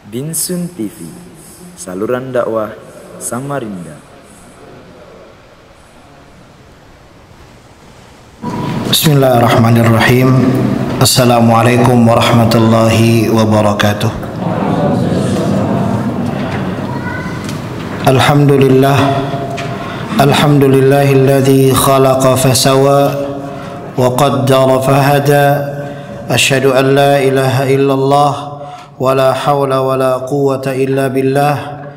Binsun TV, saluran dakwah Samarinda. Bismillahirrahmanirrahim. Assalamualaikum warahmatullahi wabarakatuh. Alhamdulillahilladzi khalaqa fasawa wa qaddara fahada. Asyhadu an la ilaha illallah wa la hawla wa la quwwata illa billah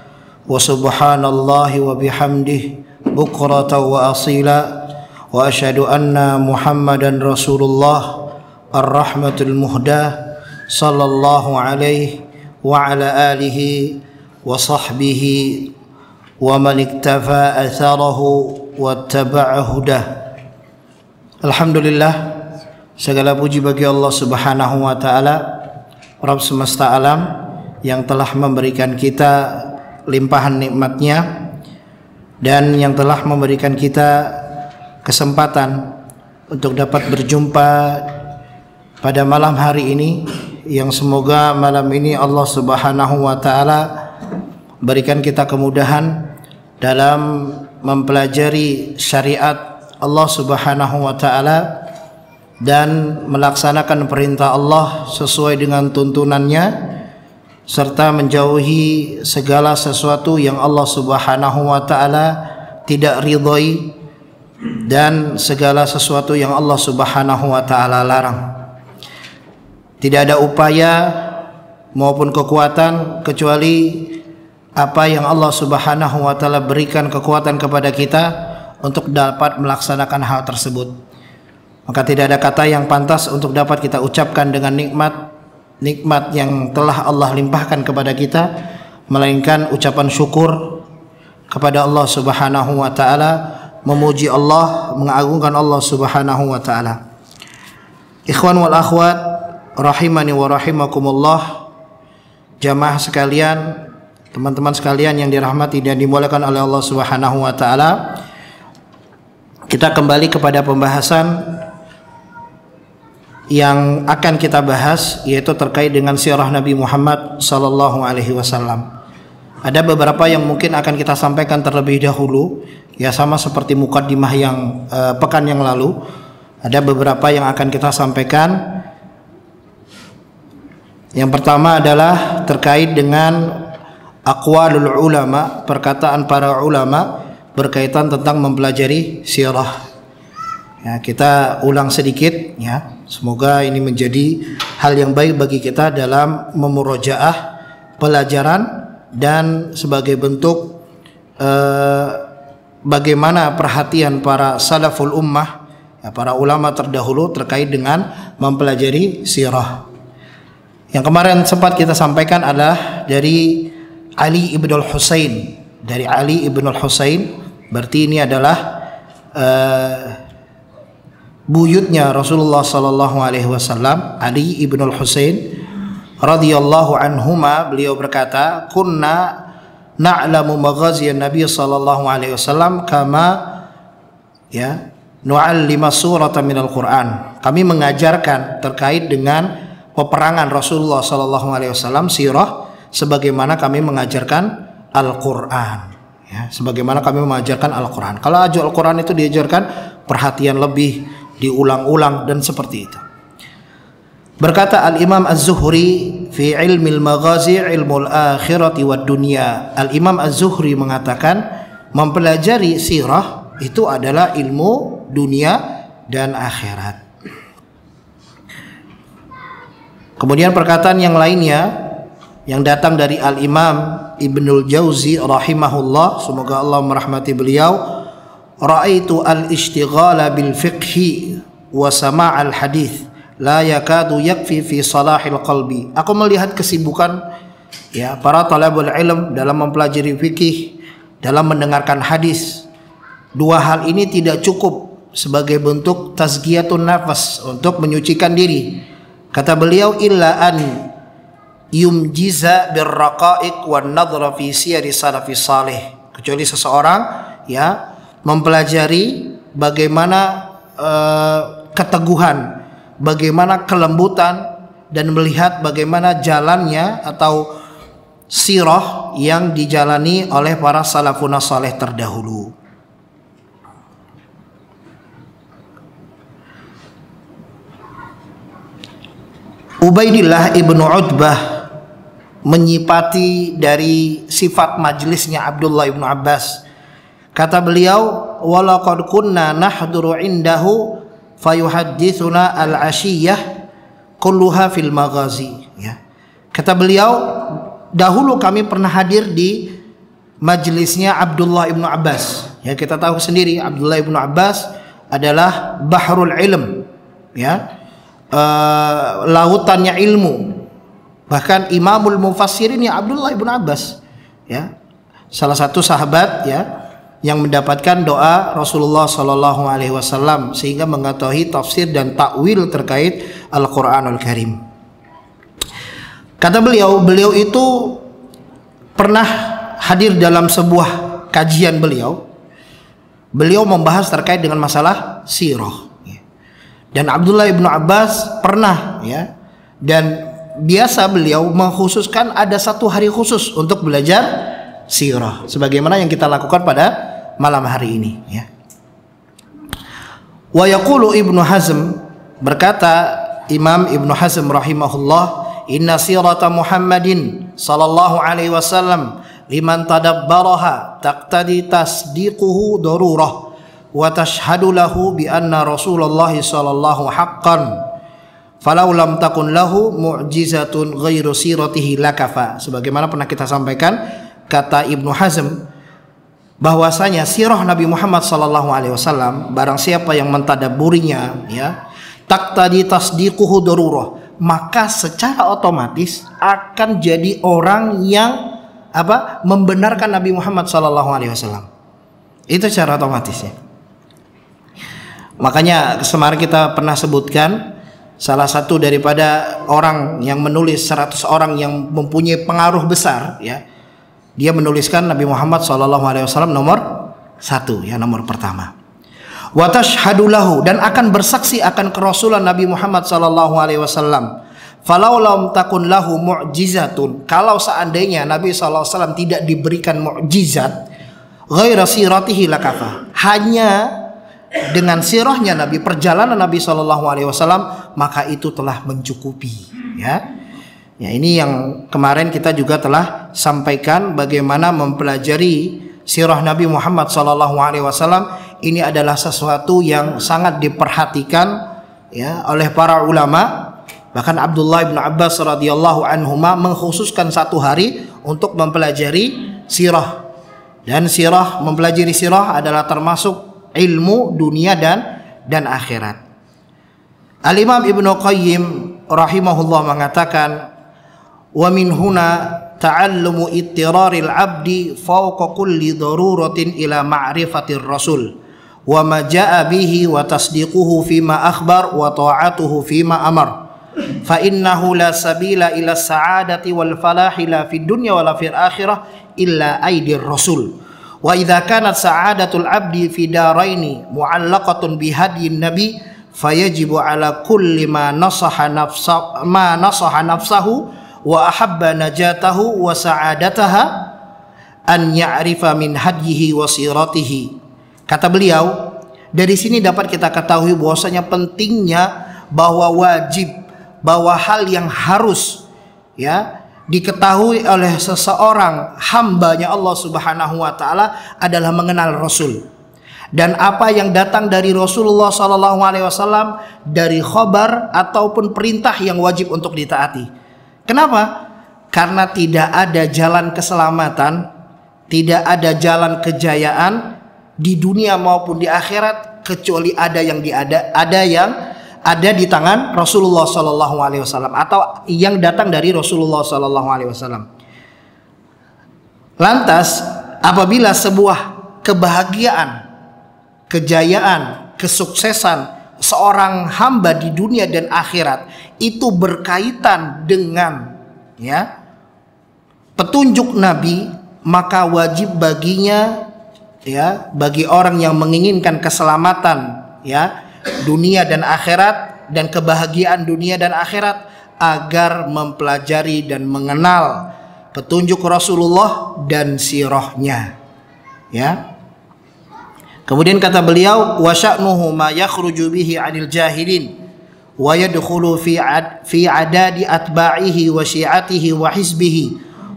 wa subhanallahi wa bihamdihi bukratan wa asila. Wa asyhadu anna Muhammadan Rasulullah ar-rahmatul muhdah sallallahu alaihi wa ala alihi wa sahbihi wa man iktafa atharahu wattaba'a hudah. Alhamdulillah, segala puji bagi Allah Subhanahu wa taala, Rabb semesta alam, yang telah memberikan kita limpahan nikmat-Nya dan yang telah memberikan kita kesempatan untuk dapat berjumpa pada malam hari ini, yang semoga malam ini Allah Subhanahu wa taala berikan kita kemudahan dalam mempelajari syariat Allah Subhanahu wa taala dan melaksanakan perintah Allah sesuai dengan tuntunannya, serta menjauhi segala sesuatu yang Allah Subhanahu wa taala tidak ridhoi dan segala sesuatu yang Allah Subhanahu wa taala larang. Tidak ada upaya maupun kekuatan kecuali apa yang Allah Subhanahu wa taala berikan kekuatan kepada kita untuk dapat melaksanakan hal tersebut. Maka tidak ada kata yang pantas untuk dapat kita ucapkan dengan nikmat yang telah Allah limpahkan kepada kita, melainkan ucapan syukur kepada Allah Subhanahu wa taala, memuji Allah, mengagungkan Allah Subhanahu wa taala. Ikhwan wal akhwat rahimani wa rahimakumullah, jamaah sekalian, teman-teman sekalian yang dirahmati dan dimuliakan oleh Allah Subhanahu wa taala. Kita kembali kepada pembahasan yang akan kita bahas, yaitu terkait dengan sirah Nabi Muhammad sallallahu alaihi wasallam. Ada beberapa yang mungkin akan kita sampaikan terlebih dahulu, ya, sama seperti mukaddimah yang pekan yang lalu. Ada beberapa yang akan kita sampaikan. Yang pertama adalah terkait dengan aqwalul ulama, perkataan para ulama berkaitan tentang mempelajari sirah. Ya, kita ulang sedikit, ya. Semoga ini menjadi hal yang baik bagi kita dalam memurojaah pelajaran dan sebagai bentuk bagaimana perhatian para salaful ummah, ya, para ulama terdahulu terkait dengan mempelajari sirah. Yang kemarin sempat kita sampaikan adalah dari Ali ibn al-Husain. Dari Ali ibn al-Husain, berarti ini adalah buyutnya Rasulullah sallallahu alaihi wasallam, Ali ibn al-Husain radhiyallahu anhuma. Beliau berkata, kunna na'lamu maghaziyan Nabi sallallahu alaihi wasallam kama, ya, nu'allima suratan minal Qur'an. Kami mengajarkan terkait dengan peperangan Rasulullah sallallahu alaihi wasallam, sirah, sebagaimana kami mengajarkan Al-Qur'an, ya, sebagaimana kami mengajarkan Al-Qur'an. Kalau Al-Qur'an itu diajarkan perhatian lebih, diulang-ulang, dan seperti itu. Berkata Al-Imam Az-Zuhri fi ilmil maghazi ilmul akhirati wad dunya. Al-Imam Az-Zuhri mengatakan mempelajari sirah itu adalah ilmu dunia dan akhirat. Kemudian perkataan yang lainnya yang datang dari Al-Imam Ibnul Jauzi rahimahullah, semoga Allah merahmati beliau, ra'aitu al-ishtighala bil fiqhi wa sama'al hadith la yakadu yakfi fi salahil qalbi. Aku melihat kesibukan, ya, para talabul ilm dalam mempelajari fikih, dalam mendengarkan hadis. Dua hal ini tidak cukup sebagai bentuk tazkiyatun nafas, untuk menyucikan diri. Kata beliau, illa an yumjiza birraqaiq wan nadhra fi siyari salafis salih. Kecuali seseorang, ya, mempelajari bagaimana keteguhan, bagaimana kelembutan, dan melihat bagaimana jalannya atau sirah yang dijalani oleh para salafun saleh terdahulu. Ubaidillah ibnu Utbah menyipati dari sifat majelisnya Abdullah ibnu Abbas. Kata beliau, walaqad kunna nahduru indahu fayuhadditsuna al-ashiyah kulluha fil maghazi. Ya. Kata beliau, dahulu kami pernah hadir di majelisnya Abdullah ibnu Abbas. Ya, kita tahu sendiri Abdullah ibnu Abbas adalah bahrul ilm, ya, lautannya ilmu. Bahkan Imamul Mufassirin ya Abdullah ibnu Abbas, ya, salah satu sahabat, ya, yang mendapatkan doa Rasulullah Shallallahu Alaihi Wasallam sehingga mengetahui tafsir dan takwil terkait Al-Quranul Karim. Kata beliau itu pernah hadir dalam sebuah kajian beliau membahas terkait dengan masalah sirah. Dan Abdullah ibnu Abbas pernah, ya, dan biasa beliau mengkhususkan ada satu hari khusus untuk belajar sirah, sebagaimana yang kita lakukan pada malam hari ini, ya. Wa yaqulu Ibnu Hazm, berkata Imam Ibnu Hazm rahimahullah, inna sirata Muhammadin sallallahu alaihi wasallam liman tadabbaraha taqtadi tasdiquhu darurah wa tashhadu lahu bi anna Rasulullah sallallahu haqqan falau lam takun lahu mu'jizatun ghairu siratihi lakafa. Sebagaimana pernah kita sampaikan, kata Ibnu Hazm bahwasanya sirah Nabi Muhammad sallallahu alaihi wasallam, barang siapa yang mentadabburinya, ya, taqtadi tasdiquhu darurah, maka secara otomatis akan jadi orang yang membenarkan Nabi Muhammad sallallahu alaihi wasallam. Itu secara otomatis, ya. Makanya kemarin kita pernah sebutkan salah satu daripada orang yang menulis 100 orang yang mempunyai pengaruh besar, ya, dia menuliskan Nabi Muhammad SAW nomor 1, ya, nomor pertama. Wa tashhadu lahu, dan akan bersaksi akan kerasulan Nabi Muhammad SAW. Falau lam takun lahu mu'jizatun, kalau seandainya Nabi SAW tidak diberikan mukjizat, ghaira siratihi lakafa, hanya dengan sirahnya Nabi, perjalanan Nabi SAW, maka itu telah mencukupi, ya. Ya, ini yang kemarin kita juga telah sampaikan, bagaimana mempelajari sirah Nabi Muhammad SAW. Ini adalah sesuatu yang sangat diperhatikan, ya, oleh para ulama. Bahkan Abdullah bin Abbas radhiyallahu anhuma mengkhususkan satu hari untuk mempelajari sirah. Dan mempelajari sirah adalah termasuk ilmu dunia dan akhirat. Al-Imam Ibnu Qayyim rahimahullah mengatakan, wa min huna ta'allumu ittiraril abdi fawqa kulli daruratin ila ma'rifatir rasul wa ma jaa bihi wa tasdiquhu fima akhbar wa ta'atuhu fima amar fa innahu la sabila ila sa'adati wal falahi la fid dunya wala fil akhirah illa aidir rasul. Wa idza kanat sa'adatul abdi fi daraini mu'allaqatun bi hadyin nabi fayajibu ala kulli ma nasaha nafsahu wa ahabba najatahu wa sa'adataha an ya'rifa min hadyihi wa siratihi. Kata beliau, dari sini dapat kita ketahui bahwasanya pentingnya bahwa wajib, bahwa hal yang harus, ya, diketahui oleh seseorang hambanya Allah Subhanahu wa taala adalah mengenal Rasul. Dan apa yang datang dari Rasulullah sallallahu alaihi wasallam dari khabar ataupun perintah yang wajib untuk ditaati. Kenapa? Karena tidak ada jalan keselamatan, tidak ada jalan kejayaan di dunia maupun di akhirat kecuali ada yang ada di tangan Rasulullah Sallallahu Alaihi Wasallam atau yang datang dari Rasulullah Sallallahu Alaihi Wasallam. Lantas, apabila sebuah kebahagiaan, kejayaan, kesuksesan seorang hamba di dunia dan akhirat itu berkaitan dengan, ya, petunjuk Nabi, maka wajib baginya, ya, bagi orang yang menginginkan keselamatan, ya, dunia dan akhirat dan kebahagiaan dunia dan akhirat, agar mempelajari dan mengenal petunjuk Rasulullah dan sirahnya. Ya. Kemudian kata beliau, wa sya'nuhu ma yakhruju bihi 'anil jahilin wa yadkhulu fi adadi atba'ihi wa syi'atihi wa hizbihi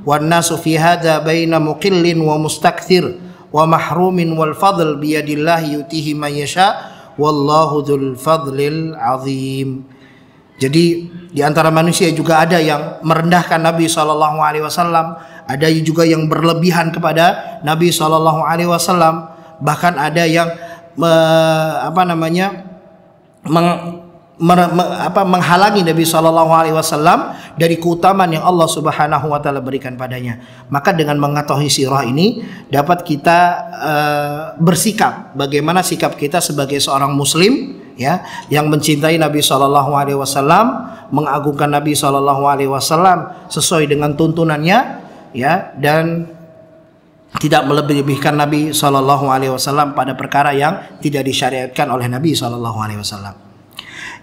wan nasu fi hadha baina muqillin wa mustakthir wa mahrumin wal fadl biyadillahi yutihi man yasha wallahu dzul fadlil azim. Jadi di antara manusia juga ada yang merendahkan Nabi sallallahu alaihi wasallam, ada juga yang berlebihan kepada Nabi sallallahu alaihi wasallam, bahkan ada yang menghalangi Nabi sallallahu alaihi wasallam dari keutamaan yang Allah Subhanahu wa taala berikan padanya. Maka dengan mengetahui sirah ini dapat kita bersikap, bagaimana sikap kita sebagai seorang muslim ya, yang mencintai Nabi sallallahu alaihi wasallam, mengagungkan Nabi sallallahu alaihi wasallam sesuai dengan tuntunannya ya, dan tidak melebih-lebihkan Nabi sallallahu alaihi wasallam pada perkara yang tidak disyariatkan oleh Nabi sallallahu alaihi wasallam.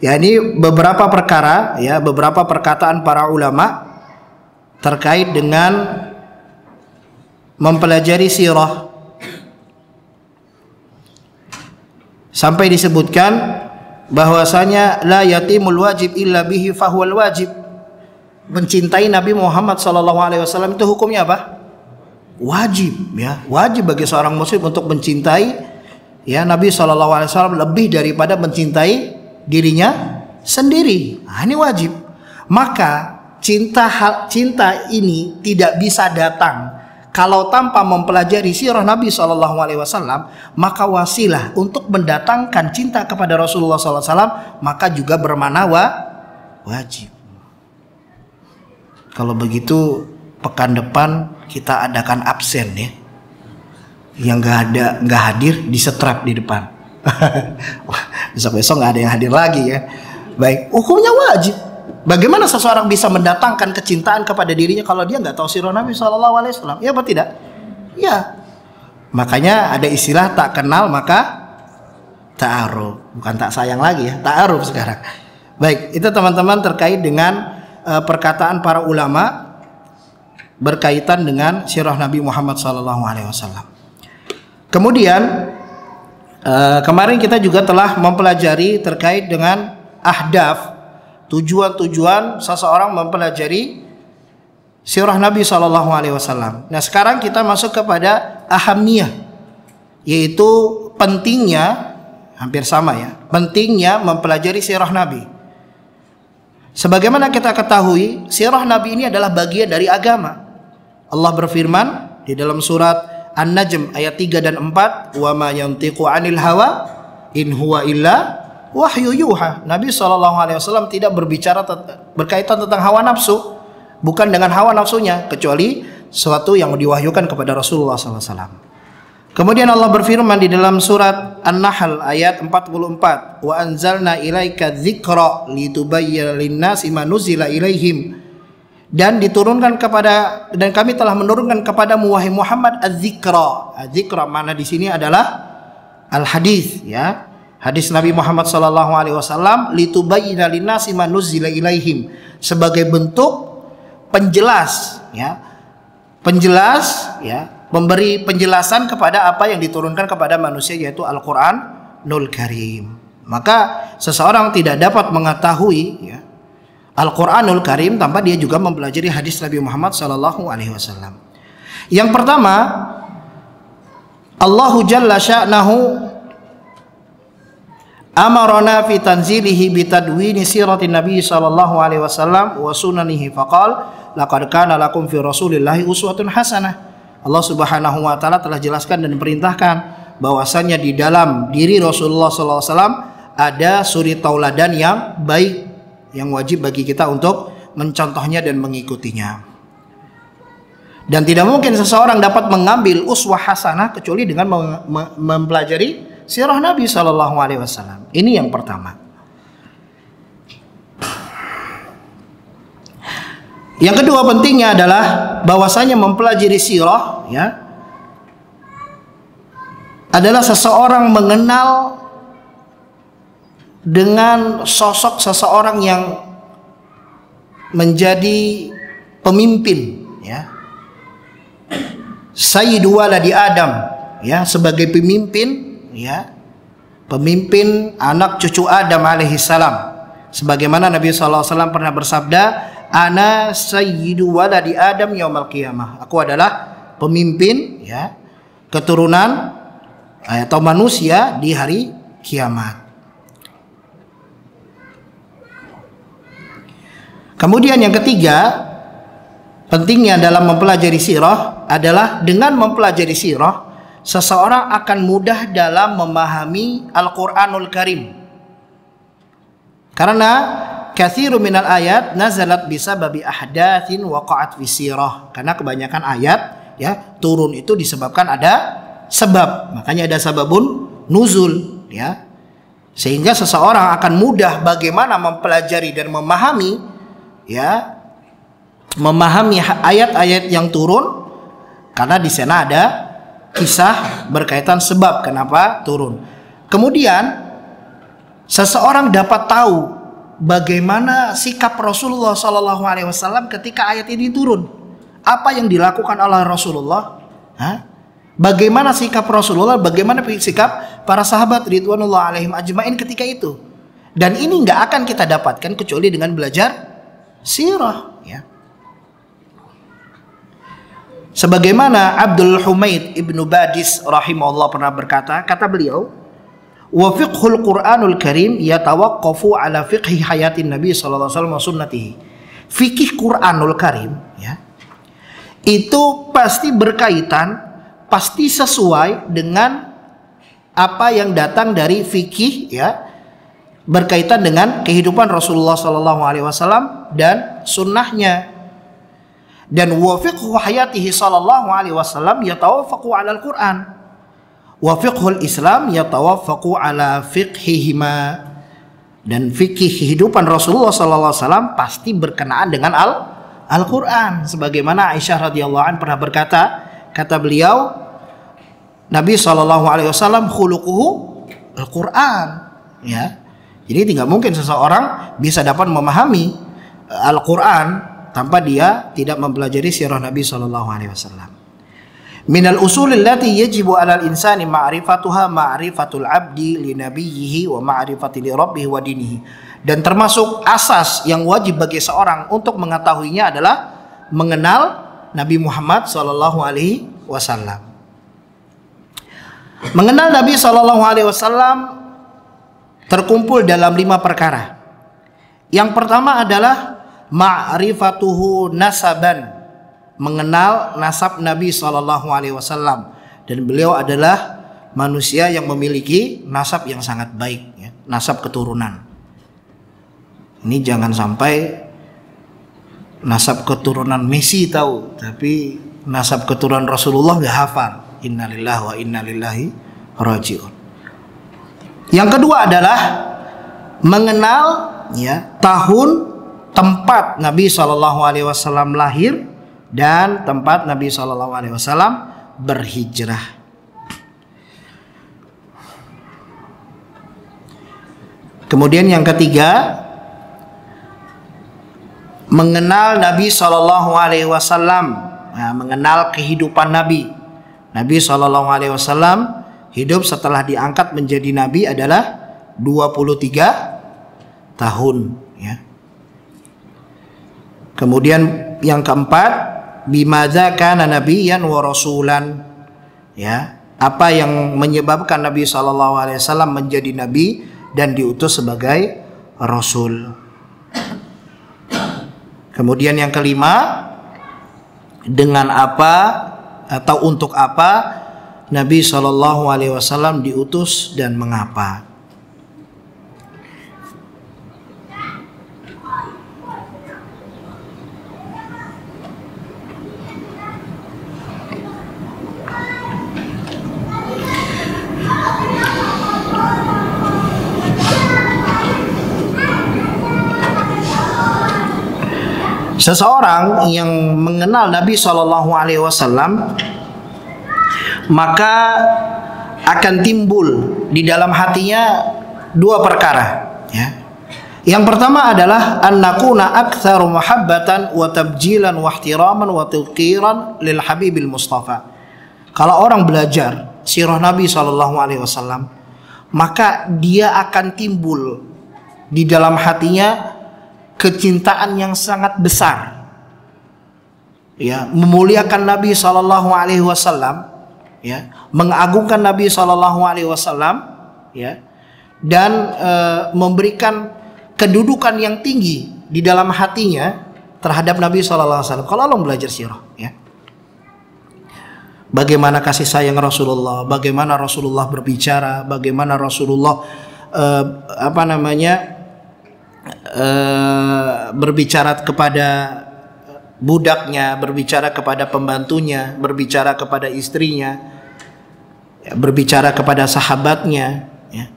Ya, ini beberapa perkara ya, beberapa perkataan para ulama terkait dengan mempelajari sirah. Sampai disebutkan bahwasanya la yatimul wajib illa bihi fahuwal wajib. Mencintai Nabi Muhammad sallallahu alaihi wasallam itu hukumnya apa? Wajib ya, wajib bagi seorang muslim untuk mencintai ya Nabi sallallahu alaihi wasallam lebih daripada mencintai dirinya sendiri. Nah, ini wajib. Maka cinta ini tidak bisa datang kalau tanpa mempelajari sirah Nabi sallallahu alaihi wasallam. Maka wasilah untuk mendatangkan cinta kepada Rasulullah sallallahu alaihi wasallam maka juga bermakna wajib. Kalau begitu pekan depan kita adakan absen ya. Yang nggak hadir disetrap di depan. Besok-besok nggak ada yang hadir lagi ya. Baik, hukumnya wajib. Bagaimana seseorang bisa mendatangkan kecintaan kepada dirinya kalau dia nggak tahu sirah Nabi Shallallahu Alaihi Wasallam? Ya apa tidak? Ya. Makanya ada istilah tak kenal maka ta'aruf. Bukan tak sayang lagi ya, ta'aruf sekarang. Baik, itu teman-teman terkait dengan perkataan para ulama berkaitan dengan sirah Nabi Muhammad Shallallahu Alaihi Wasallam. Kemudian kemarin kita juga telah mempelajari terkait dengan ahdaf, tujuan-tujuan seseorang mempelajari sirah Nabi sallallahu alaihi wasallam. Nah, sekarang kita masuk kepada ahamiyah, yaitu pentingnya, hampir sama ya, pentingnya mempelajari sirah Nabi. Sebagaimana kita ketahui, sirah Nabi ini adalah bagian dari agama. Allah berfirman di dalam surat An-Najm ayat 3 dan 4, wa ma yantiqu 'anil hawa in huwa illa wahyu yuha. Nabi SAW tidak berbicara berkaitan tentang hawa nafsu, bukan dengan hawa nafsunya, kecuali sesuatu yang diwahyukan kepada Rasulullah SAW. Kemudian Allah berfirman di dalam surat An-Nahl ayat 44, wa anzalna ilaika dzikra litubayyana lin-nasi ma nuzila ilaihim. Dan kami telah menurunkan kepadamu wahai Muhammad az-zikra. Az-zikra mana di sini adalah al-hadis ya. Hadis Nabi Muhammad sallallahu alaihi wasallam litubayyina linnasi ma nuzila ilaihim, sebagai bentuk penjelas ya. Penjelas ya, memberi penjelasan kepada apa yang diturunkan kepada manusia, yaitu Al-Qur'anul Karim. Maka seseorang tidak dapat mengetahui ya Al-Quranul Karim tanpa dia juga mempelajari hadis Nabi Muhammad Sallallahu Alaihi Wasallam. Yang pertama, Allahu Jalla Sha'nahu amarana fi tanzilihi bitadwini siratin Nabi Sallallahu Alaihi Wasallam wa sunanihi faqal laqad kana lakum fi rasulillahi uswatun hasanah. Allah Subhanahu Wa Taala telah jelaskan dan perintahkan bahwasannya di dalam diri Rasulullah Sallallahu Alaihi Wasallam ada suri tauladan yang baik, yang wajib bagi kita untuk mencontohnya dan mengikutinya. Dan tidak mungkin seseorang dapat mengambil uswah hasanah kecuali dengan mempelajari sirah Nabi Sallallahu Alaihi Wasallam. Ini yang pertama. Yang kedua pentingnya adalah bahwasanya mempelajari sirah ya adalah seseorang mengenal dengan sosok seseorang yang menjadi pemimpin ya, sayyidu waladi Adam, ya, sebagai pemimpin, ya, pemimpin anak cucu Adam alaihi salam. Sebagaimana Nabi SAW pernah bersabda, ana sayyidu waladi Adam yaumal qiyamah. Aku adalah pemimpin, ya, keturunan atau manusia di hari kiamat. Kemudian yang ketiga, pentingnya dalam mempelajari sirah adalah dengan mempelajari sirah, seseorang akan mudah dalam memahami Al-Quranul Karim. Karena katsiru minal ayat nazalat bisababi ahdatsin waqa'at fi sirah. Karena kebanyakan ayat, ya, turun itu disebabkan ada sebab. Makanya ada sababun nuzul, ya. Sehingga seseorang akan mudah bagaimana mempelajari dan memahami, ya, memahami ayat-ayat yang turun, karena di sana ada kisah berkaitan sebab kenapa turun. Kemudian seseorang dapat tahu bagaimana sikap Rasulullah SAW ketika ayat ini turun. Apa yang dilakukan oleh Rasulullah? Bagaimana sikap Rasulullah? Bagaimana sikap para sahabat ridwanullah alaihim ajmain ketika itu? Dan ini nggak akan kita dapatkan kecuali dengan belajar sirah, ya. Sebagaimana Abdul Humaid ibnu Badis rahimahullah pernah berkata, kata beliau, wa fiqhul Qur'anul Karim yatawaqqafu ala fiqhi hayatin Nabi sallallahu alaihi wasallam wa sunnatihi. Fikih Qur'anul Karim, ya, itu pasti berkaitan, pasti sesuai dengan apa yang datang dari fikih, ya, berkaitan dengan kehidupan Rasulullah sallallahu alaihi wasallam dan sunnahnya. Dan wa fiqhu hayatihi sallallahu alaihi wasallam yatawaffaqu 'ala al-Qur'an. Wa fiqhul Islam yatawaffaqu 'ala fiqhihima. Dan fikih kehidupan Rasulullah sallallahu alaihi wasallam pasti berkenaan dengan Al-Qur'an. Sebagaimana Aisyah radhiyallahu anha pernah berkata, kata beliau, Nabi sallallahu alaihi wasallam khuluquhu Al-Qur'an, ya. Jadi tidak mungkin seseorang bisa dapat memahami Al-Quran tanpa dia tidak mempelajari sirah Nabi SAW. Minal usulil lati yajibu alal insani ma'rifatuha ma'rifatul abdi li nabiyyihi wa ma'rifati li rabbih wa dinihi. Dan termasuk asas yang wajib bagi seorang untuk mengetahuinya adalah mengenal Nabi Muhammad SAW. Mengenal Nabi SAW terkumpul dalam 5 perkara. Yang pertama adalah ma'rifatuhu nasaban, mengenal nasab Nabi SAW. Dan beliau adalah manusia yang memiliki nasab yang sangat baik, ya, nasab keturunan. Ini jangan sampai nasab keturunan Messi tahu, tapi nasab keturunan Rasulullah nggak hafal. Innalillahi wa inna ilaihi raji'un. Yang kedua adalah mengenal, ya, tahun tempat Nabi SAW lahir dan tempat Nabi SAW berhijrah. Kemudian yang ketiga, mengenal Nabi SAW, nah, mengenal kehidupan Nabi. Nabi SAW hidup setelah diangkat menjadi Nabi adalah 23 tahun, ya. Kemudian yang keempat, bimadza kana nabiyyan wa rasulan, ya, apa yang menyebabkan Nabi SAW menjadi nabi dan diutus sebagai rasul. Kemudian yang kelima, dengan apa atau untuk apa Nabi SAW diutus dan mengapa. Seseorang yang mengenal Nabi SAW, maka akan timbul di dalam hatinya 2 perkara, ya. Yang pertama adalah an nakuna aktsaru mahabbatan wa tabjilan wa ihtiraman wa tawqiran lil habibil mustafa. Kalau orang belajar sirah Nabi SAW, maka dia akan timbul di dalam hatinya kecintaan yang sangat besar, ya, memuliakan Nabi SAW, ya, mengagungkan Nabi SAW, ya, dan memberikan kedudukan yang tinggi di dalam hatinya terhadap Nabi SAW. Kalau Allah belajar sirah, ya, bagaimana kasih sayang Rasulullah, bagaimana Rasulullah berbicara, bagaimana Rasulullah berbicara kepada budaknya, berbicara kepada pembantunya, berbicara kepada istrinya, ya, berbicara kepada sahabatnya, ya.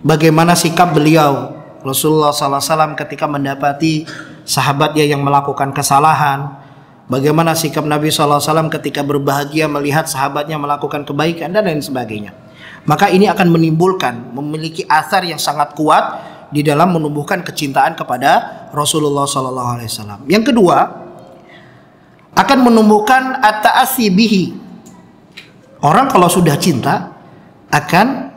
Bagaimana sikap beliau Rasulullah SAW ketika mendapati sahabatnya yang melakukan kesalahan, bagaimana sikap Nabi SAW ketika berbahagia melihat sahabatnya melakukan kebaikan, dan lain sebagainya. Maka ini akan menimbulkan, memiliki asar yang sangat kuat di dalam menumbuhkan kecintaan kepada Rasulullah SAW. Yang kedua, akan menumbuhkan at-ta'assi bihi. Orang kalau sudah cinta akan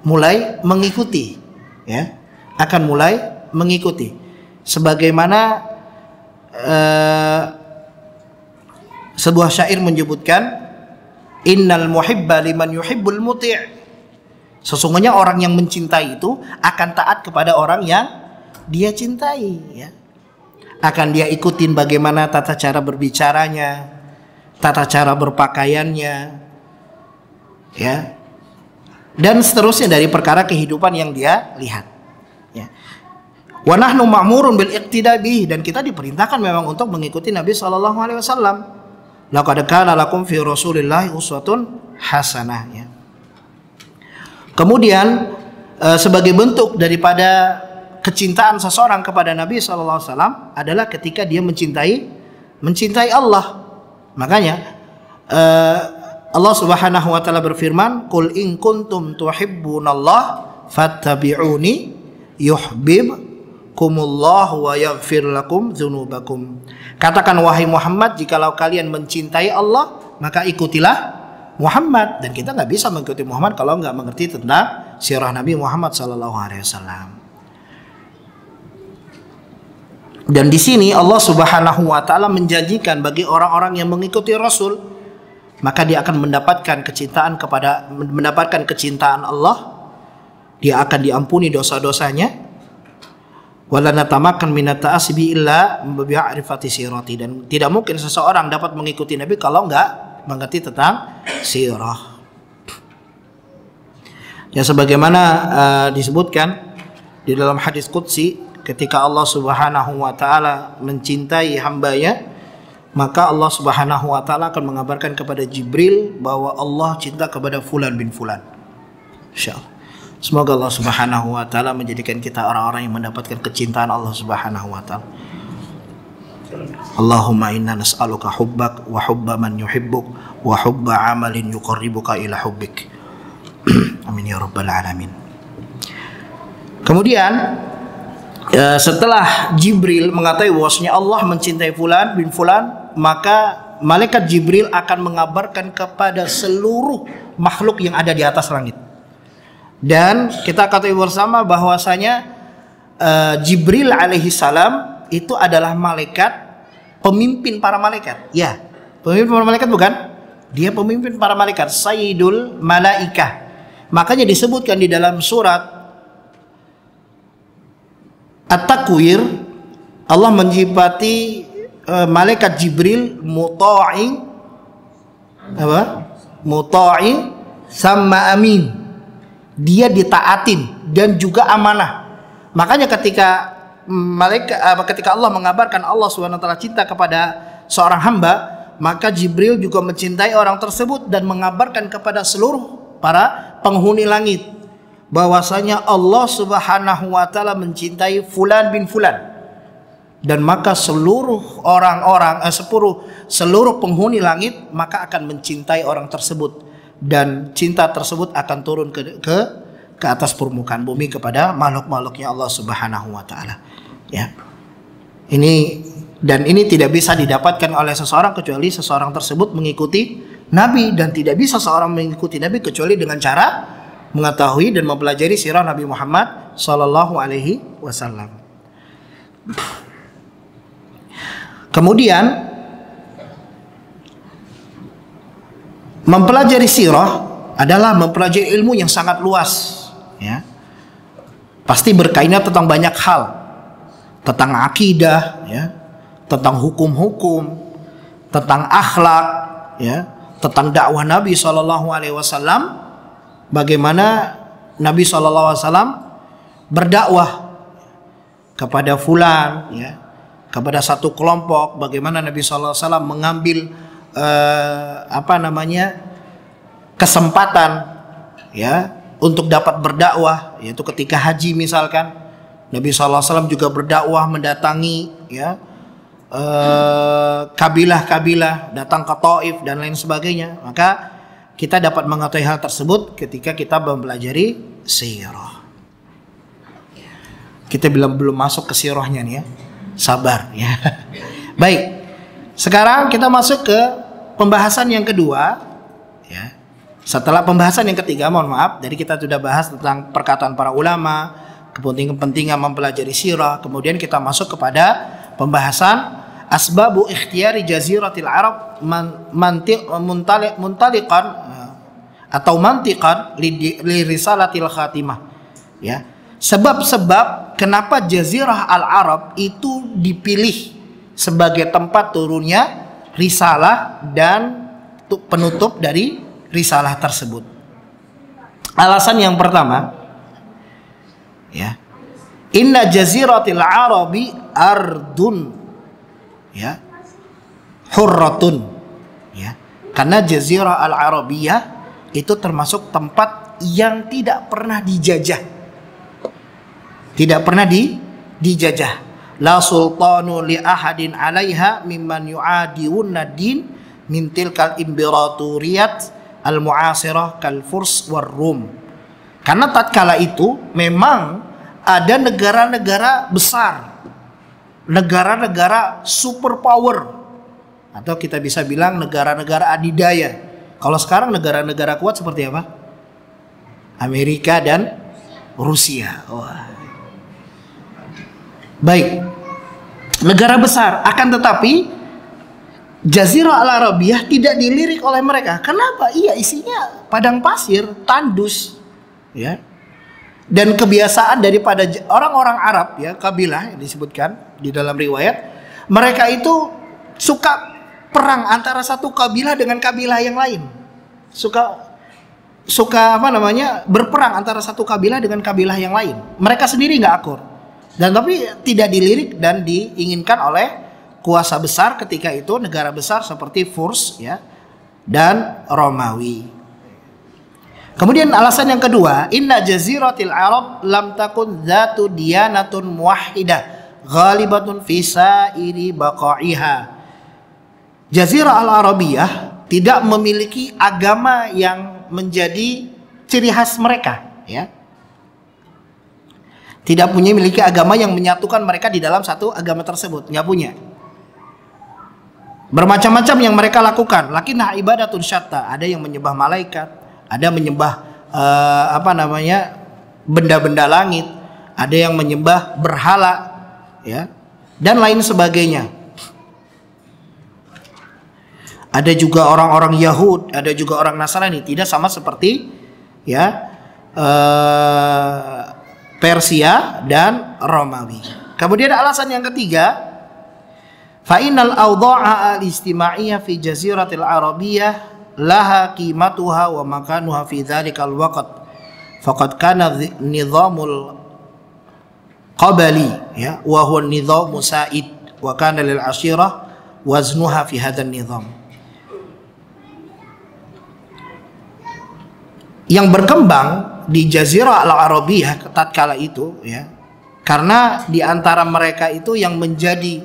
mulai mengikuti, ya, akan mulai mengikuti. Sebagaimana sebuah syair menyebutkan, innal muhibba liman yuhibbul muti'. Sesungguhnya orang yang mencintai itu akan taat kepada orang yang dia cintai, ya. Akan dia ikutin bagaimana tata cara berbicaranya, tata cara berpakaiannya, ya, dan seterusnya dari perkara kehidupan yang dia lihat, ya. Wa nahnu ma'murun bil iqtida bih, dan kita diperintahkan memang untuk mengikuti Nabi SAW. Laqad kana lakum fi Rasulillahi uswatun hasanah, ya. Kemudian sebagai bentuk daripada kecintaan seseorang kepada Nabi SAW adalah ketika dia mencintai Allah. Makanya Allah Subhanahu wa taala berfirman, "Qul in kuntum tuhibbunallah fattabi'uni yuhibbukumullah wa yaghfir lakum dzunubakum." Katakan wahai Muhammad, jikalau kalian mencintai Allah, maka ikutilah Muhammad. Dan kita nggak bisa mengikuti Muhammad kalau nggak mengerti tentang sirah Nabi Muhammad SAW. Dan di sini Allah Subhanahu wa taala menjanjikan bagi orang-orang yang mengikuti Rasul, maka dia akan mendapatkan kecintaan Allah, dia akan diampuni dosa-dosanya. Wala natamakan minat ta'asibi illa bi'arifati sirati, dan tidak mungkin seseorang dapat mengikuti Nabi kalau nggak mengerti tentang sirah. Ya, sebagaimana disebutkan di dalam hadis qudsi, ketika Allah Subhanahu wa taala mencintai hambanya, maka Allah Subhanahu wa taala akan mengabarkan kepada Jibril bahwa Allah cinta kepada fulan bin fulan. Insyaallah. Semoga Allah Subhanahu wa taala menjadikan kita orang-orang yang mendapatkan kecintaan Allah Subhanahu wa taala. Allahumma inna nas'aluka hubbak wa hubba man yuhibbuk wa hubba amalin yuqarribuka ila hubbik. Amin ya rabbal alamin. Kemudian setelah Jibril mengatakan bahwasanya Allah mencintai fulan bin fulan, maka malaikat Jibril akan mengabarkan kepada seluruh makhluk yang ada di atas langit. Dan kita ketahui bersama bahwasanya Jibril alaihi salam itu adalah malaikat pemimpin para malaikat. Ya, pemimpin para malaikat bukan? Dia pemimpin para malaikat, Sayyidul Malaikah. Makanya disebutkan di dalam surat At-Takwir, Allah menyifati malaikat Jibril muta'in sama amin. Dia ditaatin dan juga amanah. Makanya ketika Allah mengabarkan Allah SWT cinta kepada seorang hamba, maka Jibril juga mencintai orang tersebut dan mengabarkan kepada seluruh para penghuni langit bahwasanya Allah Subhanahu wa taala mencintai fulan bin fulan. Dan maka seluruh seluruh penghuni langit maka akan mencintai orang tersebut, dan cinta tersebut akan turun ke atas permukaan bumi kepada makhluk-makhluknya Allah Subhanahu wa taala. Ya. Ini tidak bisa didapatkan oleh seseorang kecuali seseorang tersebut mengikuti Nabi, dan tidak bisa seorang mengikuti Nabi kecuali dengan cara mengetahui dan mempelajari sirah Nabi Muhammad sallallahu alaihi wasallam. Kemudian mempelajari sirah adalah mempelajari ilmu yang sangat luas, ya. Pasti berkaitan tentang banyak hal, tentang akidah, ya, tentang hukum-hukum, tentang akhlak, ya, tentang dakwah Nabi SAW, bagaimana Nabi SAW berdakwah kepada fulan, ya, kepada satu kelompok, bagaimana Nabi SAW mengambil kesempatan, ya, untuk dapat berdakwah, yaitu ketika haji misalkan, Nabi SAW juga berdakwah mendatangi, ya, kabilah-kabilah, datang ke Taif dan lain sebagainya. Maka kita dapat mengetahui hal tersebut ketika kita mempelajari sirah. Kita belum masuk ke sirahnya nih, ya. Sabar, ya. Baik. Sekarang kita masuk ke pembahasan yang kedua, ya. Setelah pembahasan yang ketiga, mohon maaf, dari kita sudah bahas tentang perkataan para ulama, kepentingan mempelajari sirah. Kemudian kita masuk kepada pembahasan asbabu ikhtiyari jaziratil Arab muntaliqan atau mantiqan li risalatil khatimah, ya. Sebab-sebab kenapa jazirah al-Arab itu dipilih sebagai tempat turunnya risalah dan penutup dari risalah tersebut. Alasan yang pertama, ya, inna jaziratil Arabi ardun, ya, hurratun, ya, karena jazirah al-Arabiyah itu termasuk tempat yang tidak pernah dijajah, tidak pernah dijajah. La sultanu li ahadin 'alaiha mimman yu'adiwunna din min tilkal imperatoriyat al-mu'asirah kal Furs war Rum. Karena tatkala itu memang ada negara-negara besar, negara-negara superpower, atau kita bisa bilang negara-negara adidaya. Kalau sekarang negara-negara kuat seperti apa? Amerika dan Rusia. Wah. Baik, negara besar, akan tetapi Jazirah Al-Arabiyah tidak dilirik oleh mereka. Kenapa? Iya, isinya padang pasir, tandus, ya. Dan kebiasaan daripada orang-orang Arab, ya, kabilah yang disebutkan di dalam riwayat, mereka itu suka perang antara satu kabilah dengan kabilah yang lain. Suka berperang antara satu kabilah dengan kabilah yang lain. Mereka sendiri nggak akur. Dan tapi tidak dilirik dan diinginkan oleh kuasa besar ketika itu, negara besar seperti Furs, ya, dan Romawi. Kemudian alasan yang kedua, inna jaziratil Arab lam takun dzatu diyanatun muwahhidah ghalibatun fi sairi baqaiha. Jazirah Al-Arabiyah tidak memiliki agama yang menjadi ciri khas mereka, ya. Tidak punya miliki agama yang menyatukan mereka di dalam satu agama tersebut, nggak punya. Bermacam-macam yang mereka lakukan. Lakinnah ibadatun syatta. Ada yang menyembah malaikat, ada menyembah benda-benda langit, ada yang menyembah berhala, ya, dan lain sebagainya. Ada juga orang-orang Yahud, ada juga orang Nasrani, tidak sama seperti, ya, Persia dan Romawi. Kemudian alasan yang ketiga, fa innal awdha'a al-istima'iyyah fi jaziratil arabiyyah laha qimatuha wa makanuha fi dzalikal waqt. Faqad kana nizamul qabali, ya, wa huwa nizamu sa'id wa kana lil 'ashirah waznuha fi hadzal nizam. Yang berkembang di Jazirah Al-Arabiyah tatkala itu, ya, karena di antara mereka itu yang menjadi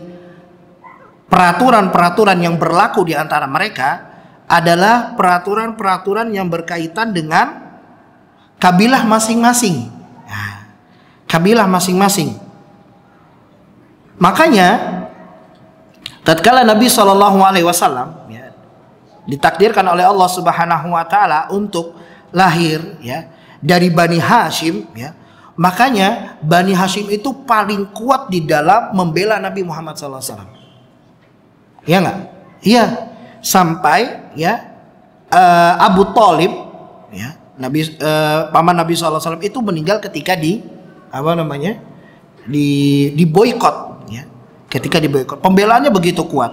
peraturan-peraturan yang berlaku di antara mereka adalah peraturan-peraturan yang berkaitan dengan kabilah masing-masing. Nah, kabilah masing-masing. Makanya tatkala Nabi SAW, ya, ditakdirkan oleh Allah Subhanahu wa taala untuk lahir ya dari Bani Hashim ya. Makanya Bani Hashim itu paling kuat di dalam membela Nabi Muhammad SAW. Ya nggak? Iya. Sampai ya Abu Thalib ya paman Nabi SAW itu meninggal ketika di boikot ya. Ketika di boikot, pembelaannya begitu kuat.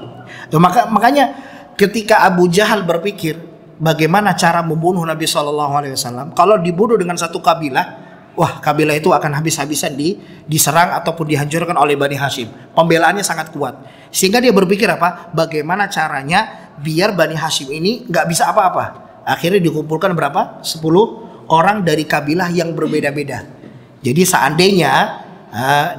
Makanya ketika Abu Jahal berpikir bagaimana cara membunuh Nabi SAW, kalau dibunuh dengan satu kabilah, wah kabilah itu akan habis-habisan diserang ataupun dihancurkan oleh Bani Hashim. Pembelaannya sangat kuat, sehingga dia berpikir bagaimana caranya biar Bani Hashim ini nggak bisa apa-apa. Akhirnya dikumpulkan berapa? 10 orang dari kabilah yang berbeda-beda. Jadi seandainya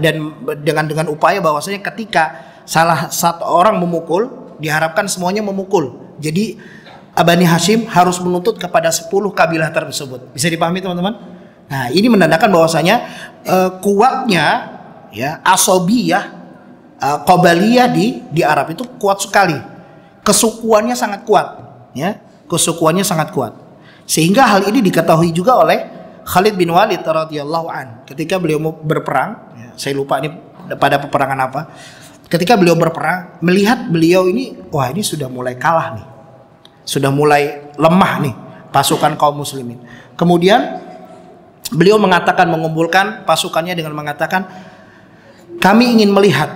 dan dengan upaya bahwasanya ketika salah satu orang memukul, diharapkan semuanya memukul. Jadi Bani Hashim harus menuntut kepada 10 kabilah tersebut. Bisa dipahami teman-teman? Nah, ini menandakan bahwasanya kuatnya ya asobiyah, qabaliyah di Arab itu kuat sekali. Kesukuannya sangat kuat, ya. Kesukuannya sangat kuat. Sehingga hal ini diketahui juga oleh Khalid bin Walid radhiyallahu an. Ketika beliau mau berperang, ya, saya lupa ini pada peperangan apa. Ketika beliau berperang, melihat beliau ini, wah ini sudah mulai kalah nih. Sudah mulai lemah nih pasukan kaum muslimin. Kemudian beliau mengumpulkan pasukannya dengan mengatakan, kami ingin melihat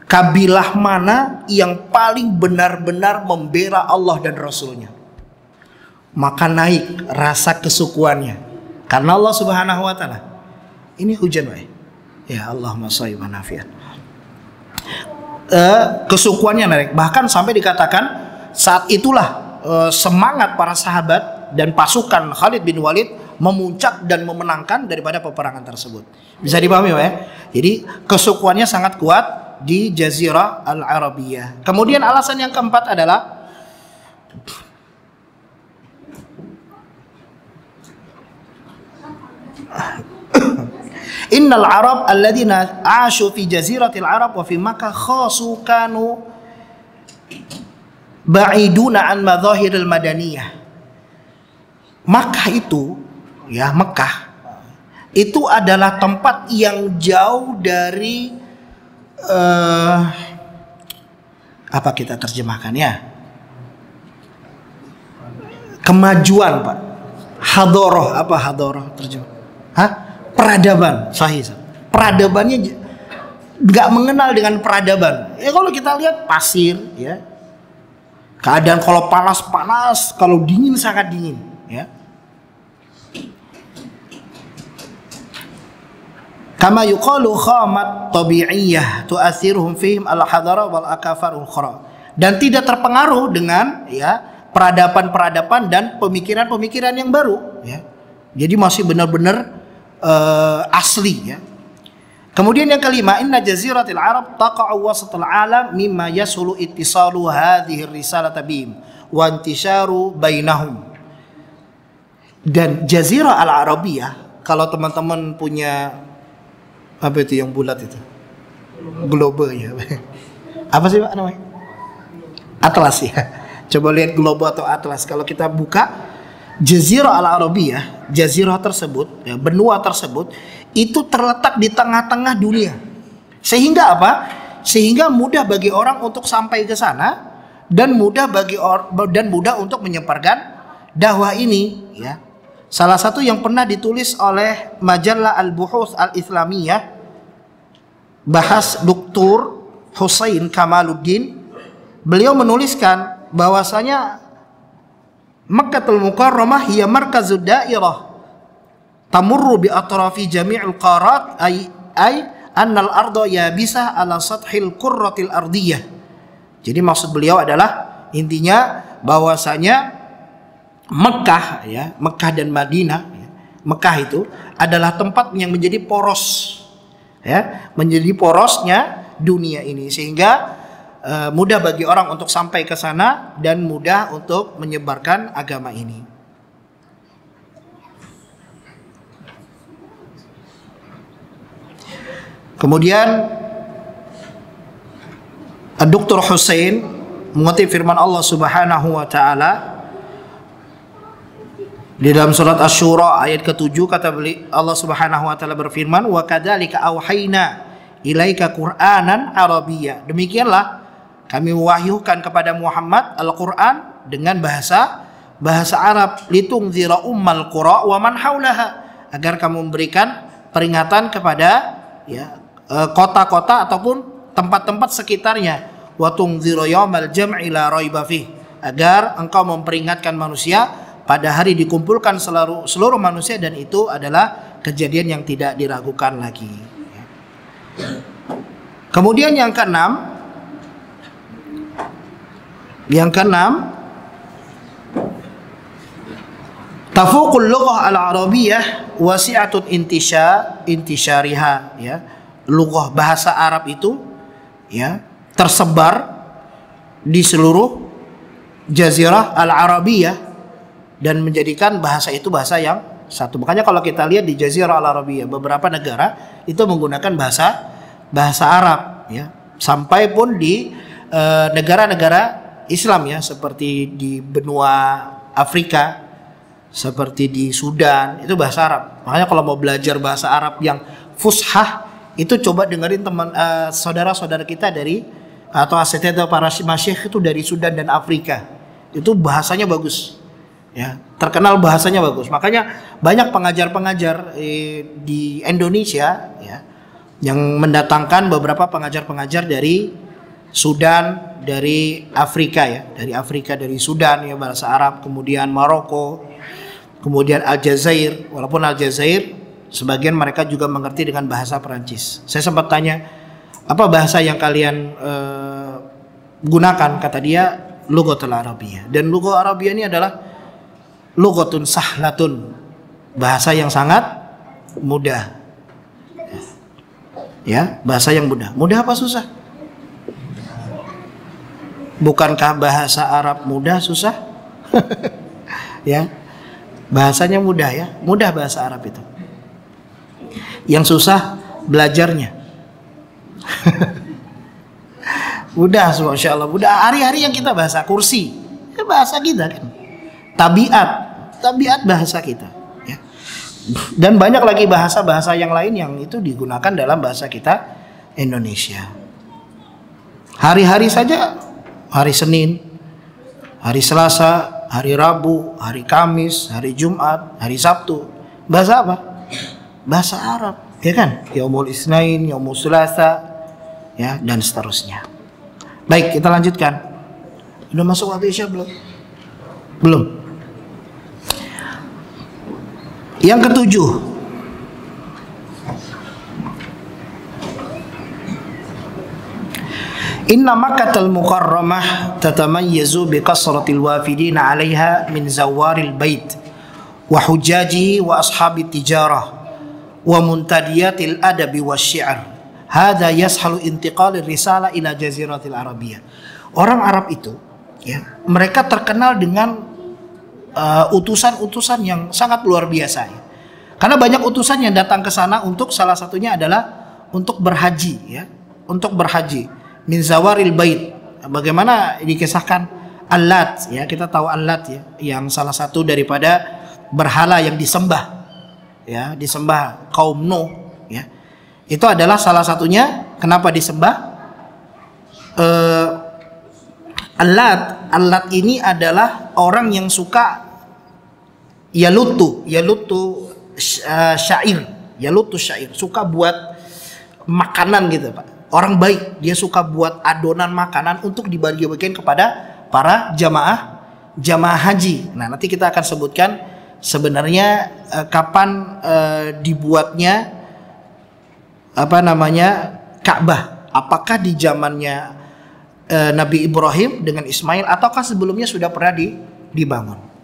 kabilah mana yang paling benar-benar membela Allah dan Rasulnya. Maka naik rasa kesukuannya karena Allah Subhanahu wa taala. Ini hujan, Pak. Ya Allahumma shalli wa nafiat. Kesukuannya naik, bahkan sampai dikatakan saat itulah semangat para sahabat dan pasukan Khalid bin Walid memuncak dan memenangkan daripada peperangan tersebut. Bisa dipahami, Pak ya? Jadi kesukuannya sangat kuat di Jazirah Al-Arabiyah. Kemudian alasan yang keempat adalah Innal Arab alladzina 'ashu fi jaziratil Arab wa fi Makkah khasu kanu ba'iduna an madhahiril madaniyah. Makkah itu adalah tempat yang jauh dari apa kita terjemahkan ya? Kemajuan, Pak. Hadoroh, apa hadoroh terjemah? Peradaban, sahih. Peradabannya nggak mengenal dengan peradaban. Ya kalau kita lihat pasir, ya. Keadaan kalau panas, kalau dingin sangat dingin, ya. Kama yuqalu khamat tabi'iyah tu'athiruhum fihim al-hadara wal akafar ukhra. Dan tidak terpengaruh dengan ya peradaban-peradaban dan pemikiran-pemikiran yang baru, ya. Jadi masih benar-benar asli, ya. Kemudian yang kelima, inna jaziratil Arab taqa'u wasatal alam mimma yasulu ittisalu hadhihi risalata bihim wa intisharu bainahum. Dan Jazirah Al-Arabiyah, kalau teman-teman punya apa itu yang bulat itu? Globe ya. Apa sih Pak namanya? Atlas ya. Coba lihat globe atau atlas. Kalau kita buka Jazirah Al-Arabiyah, jazirah tersebut, ya, benua tersebut itu terletak di tengah-tengah dunia. Sehingga apa? Sehingga mudah bagi orang untuk sampai ke sana dan mudah untuk menyebarkan dakwah ini, ya. Salah satu yang pernah ditulis oleh majalah Al-Buhuth Al-Islamiyah, bahas Dr. Husain Kamaluddin, beliau menuliskan bahwasanya Makkatul Mukarramah hiya markazud dairah tamurru bi atrafi jami'il qarat ay annal arda yabisah ala sathil qurratil ardiyah. Jadi maksud beliau adalah intinya bahwasanya Mekah, ya, Mekah dan Madinah, ya, Mekah itu adalah tempat yang menjadi poros, ya, menjadi porosnya dunia ini, sehingga mudah bagi orang untuk sampai ke sana dan mudah untuk menyebarkan agama ini. Kemudian Dr. Husain mengutip firman Allah Subhanahu wa taala di dalam surat Asy-Syura ayat ke-7, kata Allah Subhanahu wa taala berfirman, "Wa kadzalika auhayna ilaika Qur'anan Arabiyya." Demikianlah kami wahyukan kepada Muhammad Al-Qur'an dengan bahasa Arab, litunzira ummal qura wa man haulaha, agar kamu memberikan peringatan kepada kota-kota ataupun tempat-tempat sekitarnya, wa tunzira yaumal jam'i la raiba fih, agar engkau memperingatkan manusia pada hari dikumpulkan seluruh manusia, dan itu adalah kejadian yang tidak diragukan lagi. Kemudian yang keenam, tafuqul lughah al-arabiyyah wasi'atun intisyariha, ya. Lughah bahasa Arab itu tersebar di seluruh jazirah al-arabiyyah dan menjadikan bahasa itu bahasa yang satu. Makanya kalau kita lihat di Jazirah Al-Arabiyah, beberapa negara itu menggunakan bahasa Arab, ya. Sampai pun di negara-negara Islam, ya, seperti di benua Afrika, seperti di Sudan, itu bahasa Arab. Makanya kalau mau belajar bahasa Arab yang fushah, itu coba dengerin saudara-saudara kita dari atau asatidzah para masyayikh itu dari Sudan dan Afrika. Itu bahasanya bagus. Ya, terkenal bahasanya bagus. Makanya banyak pengajar-pengajar di Indonesia, ya, yang mendatangkan beberapa pengajar-pengajar dari Sudan, dari Afrika, ya, dari Sudan, ya, bahasa Arab, kemudian Maroko, kemudian Aljazair. Walaupun Aljazair sebagian mereka juga mengerti dengan bahasa Perancis. Saya sempat tanya, apa bahasa yang kalian gunakan? Kata dia, lughatul Arabiyyah. Dan lughah Arabiyyah ini adalah lughatun sahlatun, bahasa yang sangat mudah. Ya, bahasa yang mudah. Mudah apa susah? Bukankah bahasa Arab mudah, susah? Ya. Bahasanya mudah, ya. Mudah bahasa Arab itu. Yang susah belajarnya. Mudah, Masya Allah. Mudah. Hari-hari yang kita bahasa kursi, ya bahasa kita kan. Tabiat bahasa kita, ya. Dan banyak lagi bahasa-bahasa yang lain yang itu digunakan dalam bahasa kita Indonesia. Hari-hari saja, hari Senin, hari Selasa, hari Rabu, hari Kamis, hari Jumat, hari Sabtu, bahasa apa? Bahasa Arab, ya kan? Yaumul Isnain, Yaumul Sulasa, ya, dan seterusnya. Baik, kita lanjutkan. Udah masuk waktu Isya belum? Belum. Yang ketujuh, inna Makkatal Mukarramah tatamayyazu biqasratil wafidina 'alaiha min zawaril bait wa hujajihi wa ashabit tijarah wa muntadiyatil adabi wasyi'r. Hadza yashalu intiqalir risalah ila jaziratil arabiyyah. Orang Arab itu, ya, mereka terkenal dengan utusan-utusan yang sangat luar biasa, ya. Karena banyak utusan yang datang ke sana untuk, salah satunya adalah untuk berhaji, ya, untuk berhaji. Min zawaril bait. Bagaimana dikisahkan Al-Lat, ya, kita tahu Al-Lat, ya, yang salah satu daripada berhala yang disembah, ya, disembah kaum Nuh, ya. Itu adalah salah satunya kenapa disembah. Al-Lat ini adalah orang yang suka yalutu syair, suka buat makanan gitu, Pak. Orang baik, dia suka buat adonan makanan untuk dibagi-bagikan kepada para jamaah haji. Nah, nanti kita akan sebutkan sebenarnya kapan dibuatnya Ka'bah. Apakah di zamannya Nabi Ibrahim dengan Ismail, ataukah sebelumnya sudah pernah dibangun?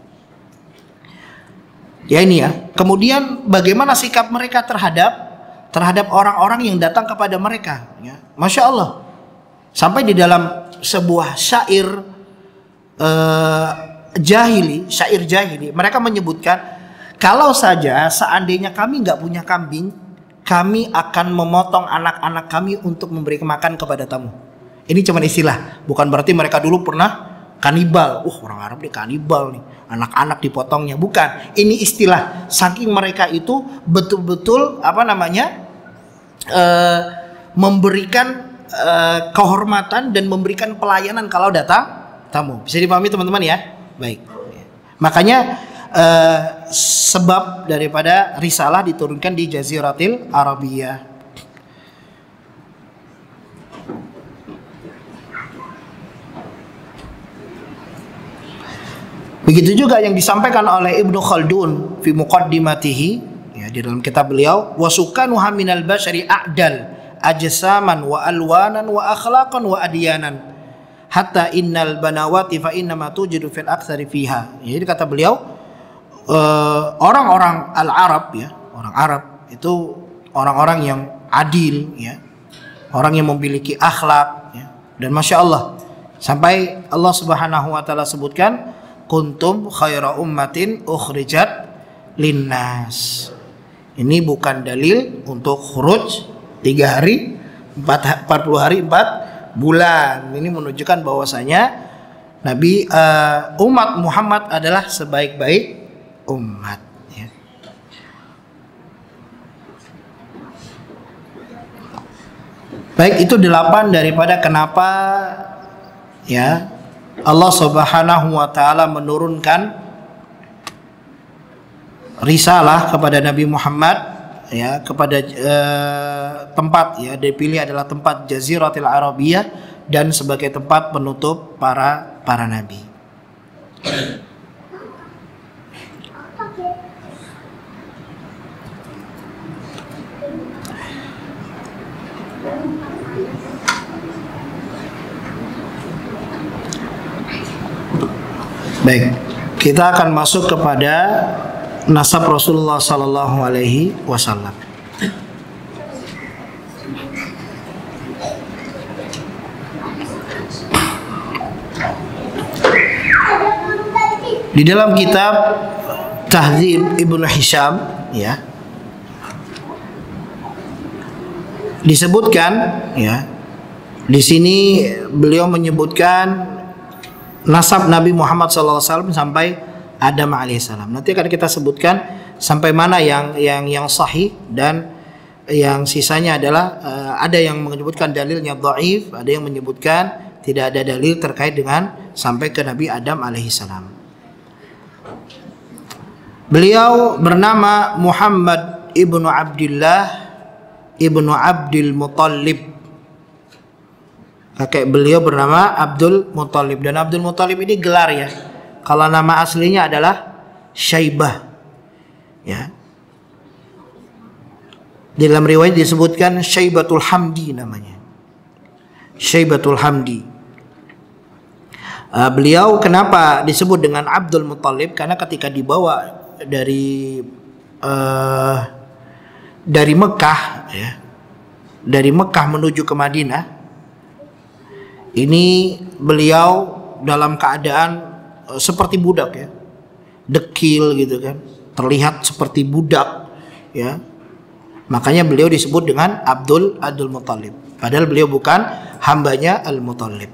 Ya, ini, ya. Kemudian bagaimana sikap mereka terhadap orang-orang yang datang kepada mereka, ya. Masya Allah. Sampai di dalam sebuah syair syair jahili, mereka menyebutkan, kalau saja seandainya kami nggak punya kambing, kami akan memotong anak-anak kami untuk memberi makan kepada tamu. Ini cuma istilah, bukan berarti mereka dulu pernah kanibal. Orang Arab nih kanibal nih, anak-anak dipotongnya. Bukan, ini istilah. Saking mereka itu betul-betul memberikan kehormatan dan memberikan pelayanan kalau datang tamu. Bisa dipahami teman-teman ya? Baik. Makanya sebab daripada risalah diturunkan di Jaziratil Arabiyah. Begitu juga yang disampaikan oleh Ibnu Khaldun fi muqaddimatihi, ya, di dalam kitab beliau, wa sukanuha minal bashari a'dal ajsaman wa alwanan wa akhlaqan wa adyanan hatta innal banawati fa innama tujidu fil aktsari fiha. Jadi kata beliau, orang-orang al-Arab, ya, orang Arab itu orang-orang yang adil, ya, orang yang memiliki akhlak, ya. Dan masya Allah, sampai Allah Subhanahu wa taala sebutkan kuntum khaira ummatin ukhrijat linnas. Ini bukan dalil untuk khuruj 3 hari 40 hari 4 bulan. Ini menunjukkan bahwasanya Nabi umat Muhammad adalah sebaik-baik umat, ya. Baik, itu 8 daripada kenapa, ya, Allah Subhanahu wa taala menurunkan risalah kepada Nabi Muhammad, ya, kepada tempat, ya, dipilih adalah tempat Jaziratil Arabiyah dan sebagai tempat penutup para nabi. Baik, kita akan masuk kepada nasab Rasulullah sallallahu alaihi wasallam. Di dalam kitab Tahdzib Ibnu Hisham, ya, disebutkan, ya, di sini beliau menyebutkan nasab Nabi Muhammad SAW sampai Adam alaihissalam. Nanti akan kita sebutkan sampai mana yang sahih, dan yang sisanya adalah ada yang menyebutkan dalilnya dhaif, ada yang menyebutkan tidak ada dalil terkait dengan sampai ke Nabi Adam alaihissalam. Beliau bernama Muhammad ibnu Abdullah ibnu Abdul Muttalib. Kakek beliau bernama Abdul Muttalib, dan Abdul Muttalib ini gelar, ya. Kalau nama aslinya adalah Syaibah, ya. Di dalam riwayat disebutkan Syaibatul Hamdi namanya. Syaibatul Hamdi. Beliau kenapa disebut dengan Abdul Muttalib? Karena ketika dibawa dari Mekah, ya, dari Mekah menuju ke Madinah, ini beliau dalam keadaan seperti budak, ya, dekil gitu kan, terlihat seperti budak, ya. Makanya beliau disebut dengan Abdul Muttalib, padahal beliau bukan hambanya Al-Muttalib.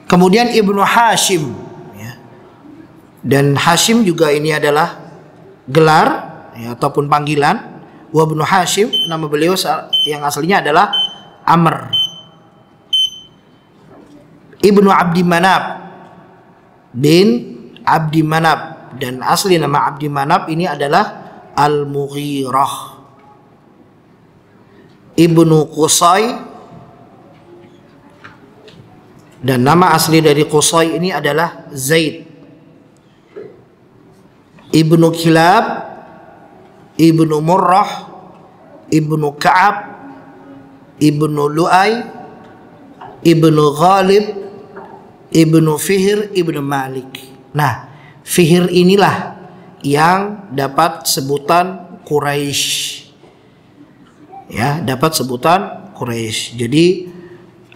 Kemudian Ibnu Hashim, ya. Dan Hashim juga ini adalah gelar, ya, ataupun panggilan. Wa Ibnu Hashim, nama beliau yang aslinya adalah Amr Ibnu Abdi Manaf bin Abdi Manaf, dan asli nama Abdi Manaf ini adalah Al-Mughirah Ibnu Qusay, dan nama asli dari Qusay ini adalah Zaid Ibnu Kilab Ibnu Murrah Ibnu Ka'ab Ibnu Lu'ay Ibnu Ghalib Ibnu Fihr Ibnu Malik. Nah, Fihr inilah yang dapat sebutan Quraisy, ya, dapat sebutan Quraisy. Jadi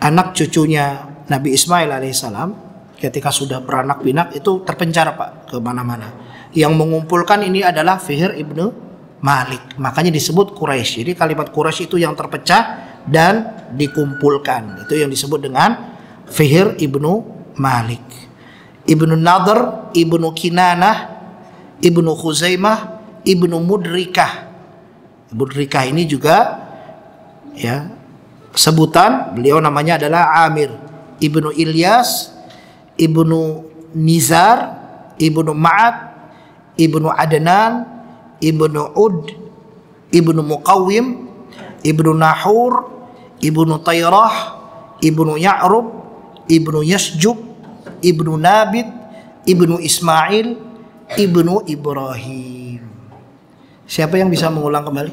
anak cucunya Nabi Ismail alaihissalam ketika sudah beranak pinak itu terpencar, Pak, ke mana-mana. Yang mengumpulkan ini adalah Fihr Ibnu Malik, makanya disebut Quraisy. Jadi kalimat Quraisy itu yang terpecah dan dikumpulkan. Itu yang disebut dengan Fihr ibnu Malik. Ibnu Nadhr, Ibnu Kinanah, Ibnu Khuzaimah, Ibnu Mudrikah. Mudrikah ini juga ya sebutan beliau, namanya adalah Amir Ibnu Ilyas, Ibnu Nizar, Ibnu Ma'ad, Ibnu Adnan, Ibnu Ud, Ibnu Muqawwim, Ibnu Nahur, Ibnu Tayrah, Ibnu Ya'rub, Ibnu Yasjub, Ibnu Nabit, Ibnu Ismail, Ibnu Ibrahim. Siapa yang bisa mengulang kembali?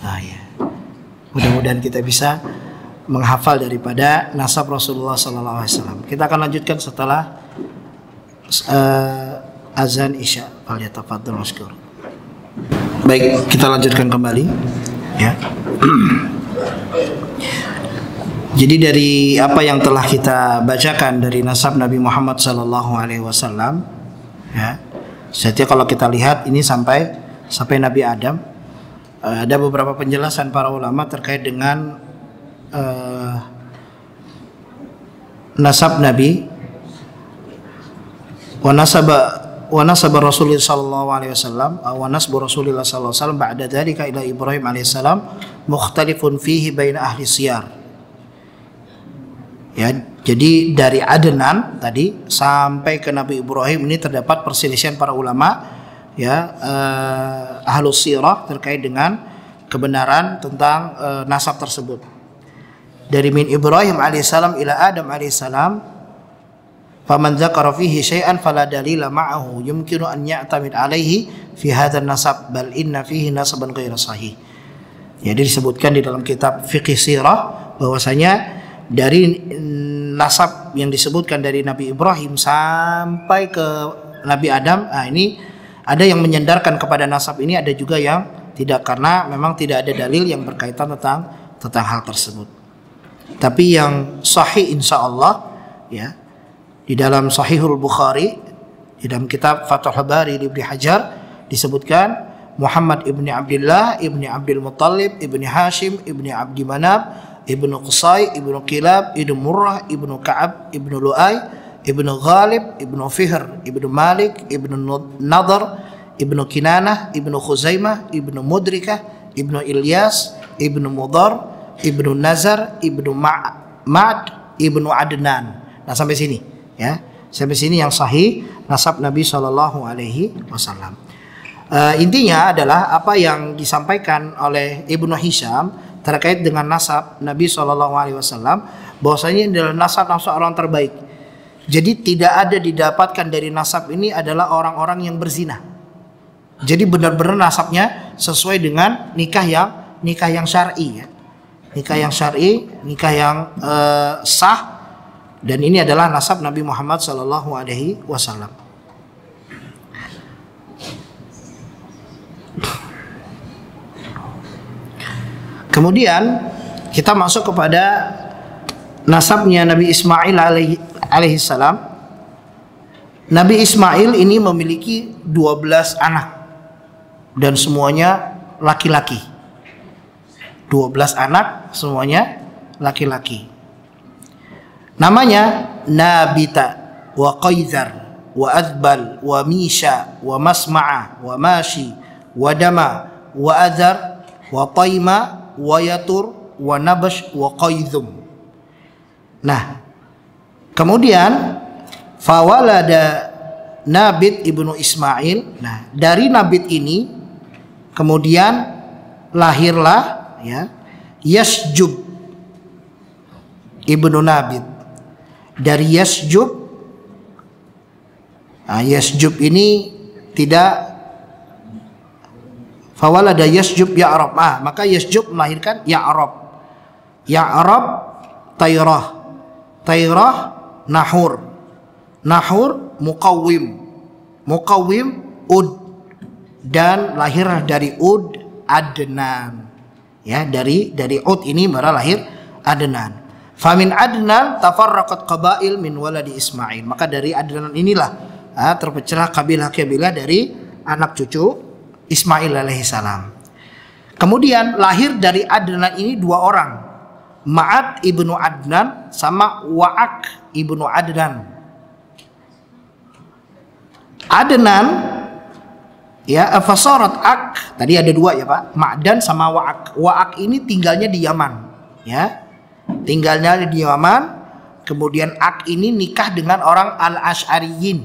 Nah ya, mudah-mudahan kita bisa menghafal daripada nasab Rasulullah SAW. Kita akan lanjutkan setelah azan Isya. Falyatafadhal mashkur. Baik, kita lanjutkan kembali ya. Jadi dari apa yang telah kita bacakan dari nasab Nabi Muhammad SAW ya, setiap kalau kita lihat ini sampai Nabi Adam, ada beberapa penjelasan para ulama terkait dengan nasab Nabi wa nasab Rasulullah sallallahu alaihi wasallam wa nasbu Rasulullah sallallahu alaihi wasallam ba'da dzalika ila Ibrahim alaihi salam mukhtalifun fihi baina ahli siyar. Ya, jadi dari Adnan tadi sampai ke Nabi Ibrahim ini terdapat perselisihan para ulama ya, ahlus sirah terkait dengan kebenaran tentang nasab tersebut. Dari min Ibrahim alaihissalam ila Adam alaihissalam, faman dzakara fihi syai'an fala dalila ma'ahu yumkinu an ya'tamid alaihi fi hadzal nasab bal inna fihi nasaban ghairu sahih. Jadi disebutkan di dalam kitab Fiqh Sirah bahwasanya dari nasab yang disebutkan dari Nabi Ibrahim sampai ke Nabi Adam, nah ini ada yang menyandarkan kepada nasab ini, ada juga yang tidak, karena memang tidak ada dalil yang berkaitan tentang hal tersebut. Tapi yang sahih insya Allah ya, di dalam Sahihul Bukhari, di dalam kitab Fathul Bari di Ibnu Hajar disebutkan Muhammad ibni Abdullah ibni Abdul Muttalib ibni Hashim ibni Abdi Manab ibnu Qusay ibnu Kilab ibnu Murrah ibnu Ka'ab ibnu Lu'ay ibnu Ghalib ibnu Fihr ibnu Malik ibnu Nadhr ibnu Kinanah ibnu Khuzaimah ibnu Mudrikah ibnu Ilyas ibnu Mudhar ibnu Nazar ibnu Ma'ad ibnu Adnan. Nah sampai sini ya, sampai sini yang sahih nasab Nabi Shallallahu Alaihi Wasallam. Intinya adalah apa yang disampaikan oleh Ibnu Hisham terkait dengan nasab Nabi Shallallahu Alaihi Wasallam, bahwasanya adalah nasab orang terbaik. Jadi tidak ada didapatkan dari nasab ini adalah orang-orang yang berzina. Jadi benar-benar nasabnya sesuai dengan nikah yang syar'i ya. Nikah yang syar'i, nikah yang sah, dan ini adalah nasab Nabi Muhammad Sallallahu Alaihi Wasallam. Kemudian kita masuk kepada nasabnya Nabi Ismail alaihi salam. Nabi Ismail ini memiliki 12 anak dan semuanya laki-laki. 12 anak semuanya laki-laki. Namanya Nabita wa Qaizar wa Azbal wa Misha wa Masma'a wa Mashi wa Dama wa Azar wa Taima wa Yatur wa Nabash wa Qaizum. Nah, kemudian fawalada Nabit ibnu Ismail. Nah, dari Nabit ini kemudian lahirlah ya Yasjub ibnu Nabit. Dari Yasjub, nah, Yasjub ini tidak fawalada Yasjub Ya'rab. Maka Yasjub melahirkan Ya'rab. Ya'rab Tayrah. Tayrah Nahur. Nahur Muqawwim. Muqawwim Ud. Dan lahir dari Ud Adnan. Ya, dari Ud ini baru lahir Adnan. Famin Adnan tafarraqat qabail min waladi Ismail. Maka dari Adnan inilah terpecah kabilah-kabilah dari anak cucu Ismail alaihissalam. Kemudian lahir dari Adnan ini 2 orang. Ma'ad ibnu Adnan sama Wa'ak ibnu Adnan. Adnan ya, fasarat ak, tadi ada dua ya Pak, Ma'dan sama Wa'ak. Wa'ak ini tinggalnya di Yaman ya, tinggalnya di Yaman. Kemudian Ak ini nikah dengan orang Al-Asy'ariyin,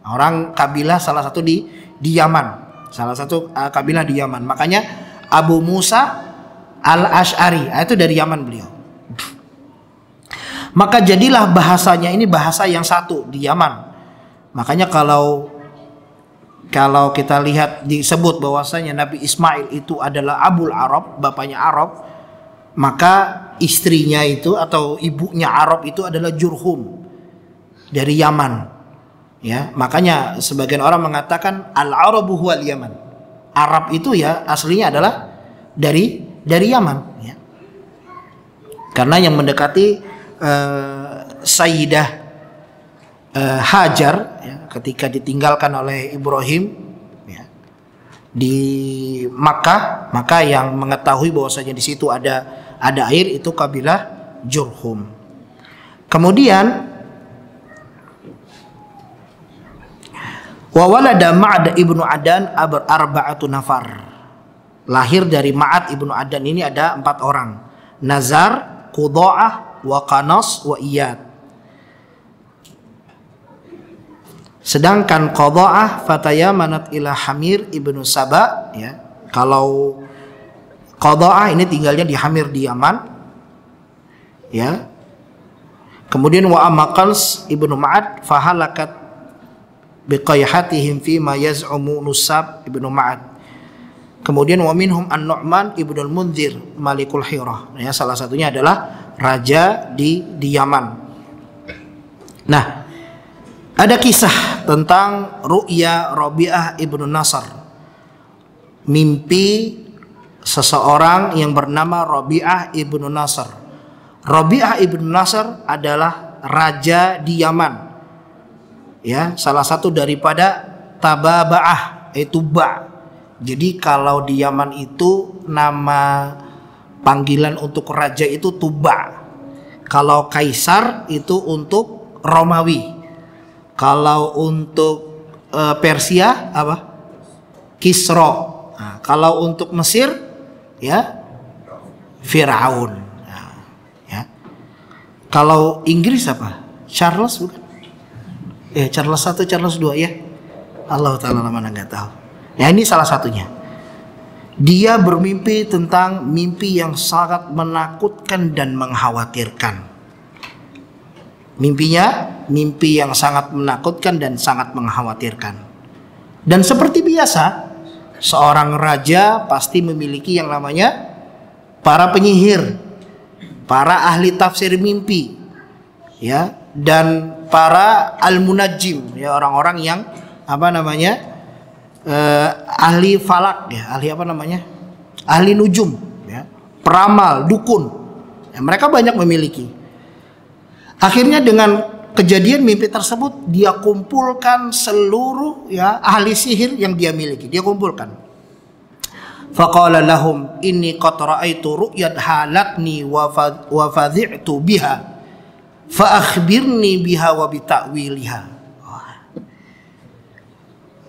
orang kabilah salah satu di Yaman, salah satu kabilah di Yaman. Makanya Abu Musa Al-Asy'ari itu dari Yaman beliau. Maka jadilah bahasanya ini bahasa yang satu di Yaman. Makanya kalau kita lihat disebut bahwasanya Nabi Ismail itu adalah Abul Arab, bapaknya Arab, maka istrinya itu atau ibunya Arab itu adalah Jurhum dari Yaman. Ya, makanya sebagian orang mengatakan Al-Arabu huwal Yaman. Arab itu ya aslinya adalah dari Yaman ya. Karena yang mendekati Sayyidah Hajar ya, ketika ditinggalkan oleh Ibrahim ya, di Makkah, maka yang mengetahui bahwasanya di situ ada air itu kabilah Jurhum. Kemudian wa walada Ma'ad ibnu Adan arba'atu nafar. Lahir dari Ma'ad ibnu Adan ini ada 4 orang. Nazar, Qudha'ah, wa Qanas, wa Iyad. Sedangkan Qadha'ah fatayamanat ila Hamir ibnu Saba ya. Kalau Qadha'ah ini tinggalnya di Hamir di Yaman ya. Kemudian wa Amaqals ibnu Ma'ad fahalakat biqayhatihim fi ma yaz'umu Nusab ibnu Ma'ad. Kemudian wa minhum An-Nu'man ibnu Al-Munzir Malikul Hirah ya, salah satunya adalah raja di Yaman. Nah, ada kisah tentang ru'ya Rabi'ah ibnu Nasr, mimpi seseorang yang bernama Rabi'ah ibnu Nasr. Rabi'ah ibnu Nasr adalah raja di Yaman ya, salah satu daripada Tababa'ah itu Ba. Jadi kalau di Yaman itu nama panggilan untuk raja itu Tuba. Kalau kaisar itu untuk Romawi. Kalau untuk Persia apa? Kisra. Nah, kalau untuk Mesir ya Firaun. Nah, ya. Kalau Inggris apa? Charles bukan? Charles 1, Charles 2 ya. Allah Ta'ala mana nggak tahu. Ya ini salah satunya. Dia bermimpi tentang mimpi yang sangat menakutkan dan mengkhawatirkan. Mimpinya mimpi yang sangat menakutkan dan sangat mengkhawatirkan. Dan seperti biasa, seorang raja pasti memiliki yang namanya para penyihir, para ahli tafsir mimpi, ya, dan para al-munajjim, ya, orang-orang yang ahli falak, ya, ahli ahli nujum, ya, peramal, dukun, ya, mereka banyak memiliki. Akhirnya dengan kejadian mimpi tersebut dia kumpulkan seluruh ya ahli sihir yang dia miliki, dia kumpulkan. Faqala lahum inni qad ra'aitu ru'yat halatni wa fadhi'tu biha fa akhbirni biha wa bi ta'wiliha.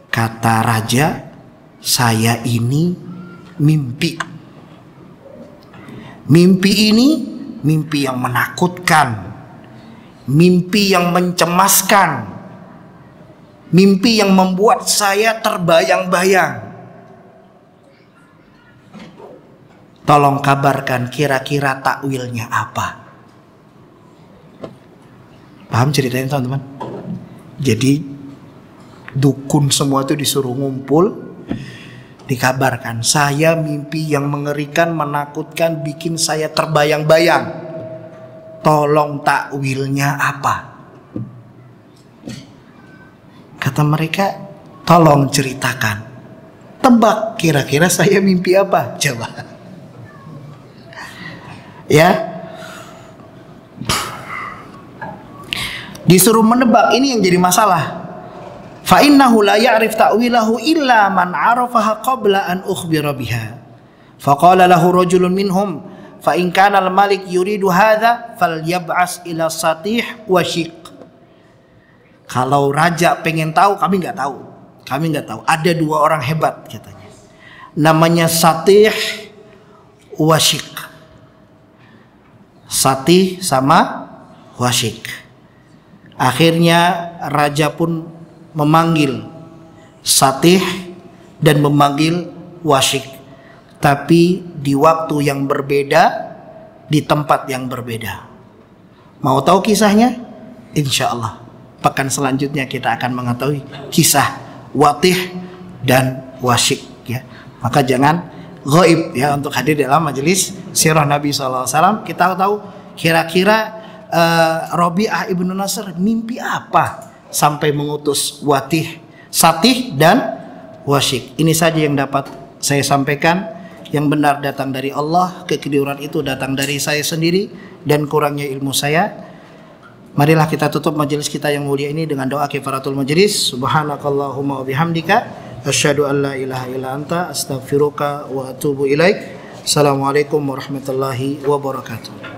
Kata raja, saya ini mimpi. Mimpi ini mimpi yang menakutkan, mimpi yang mencemaskan, mimpi yang membuat saya terbayang-bayang. Tolong kabarkan kira-kira takwilnya apa. Paham ceritanya teman-teman? Jadi dukun semua itu disuruh ngumpul, dikabarkan, saya mimpi yang mengerikan, menakutkan, bikin saya terbayang-bayang. Tolong takwilnya apa? Kata mereka, tolong ceritakan. Tebak kira-kira saya mimpi apa? Coba. Ya. Disuruh menebak, ini yang jadi masalah. Fa innahu la ya'rif ta'wilahu illa man 'arafaha qabla an ukhbira biha. Faqala lahu rajulun minhum fa in kana al-malik yuridu hadza falyab'as ila Satih wa Syiq. Kalau raja pengen tahu, kami nggak tahu. Kami nggak tahu. Ada dua orang hebat katanya. Namanya Satih wa Syiq. Satih sama Wasyiq. Akhirnya raja pun memanggil Satih dan memanggil Wasyiq, tapi di waktu yang berbeda, di tempat yang berbeda. Mau tahu kisahnya? Insya Allah pekan selanjutnya kita akan mengetahui kisah Watih dan Wasyiq ya. Maka jangan ghaib ya untuk hadir dalam majelis sirah Nabi SAW. Kita tahu kira-kira Rabi'ah ibnu Nasr mimpi apa sampai mengutus Satih dan Wasyiq. Ini saja yang dapat saya sampaikan. Yang benar datang dari Allah, kekeliruan itu datang dari saya sendiri dan kurangnya ilmu saya. Marilah kita tutup majelis kita yang mulia ini dengan doa kifaratul majelis. Subhanakallahumma wa bihamdika asyhadu an la ilaha illa anta astaghfiruka wa atubu ilaik. Assalamualaikum warahmatullahi wabarakatuh.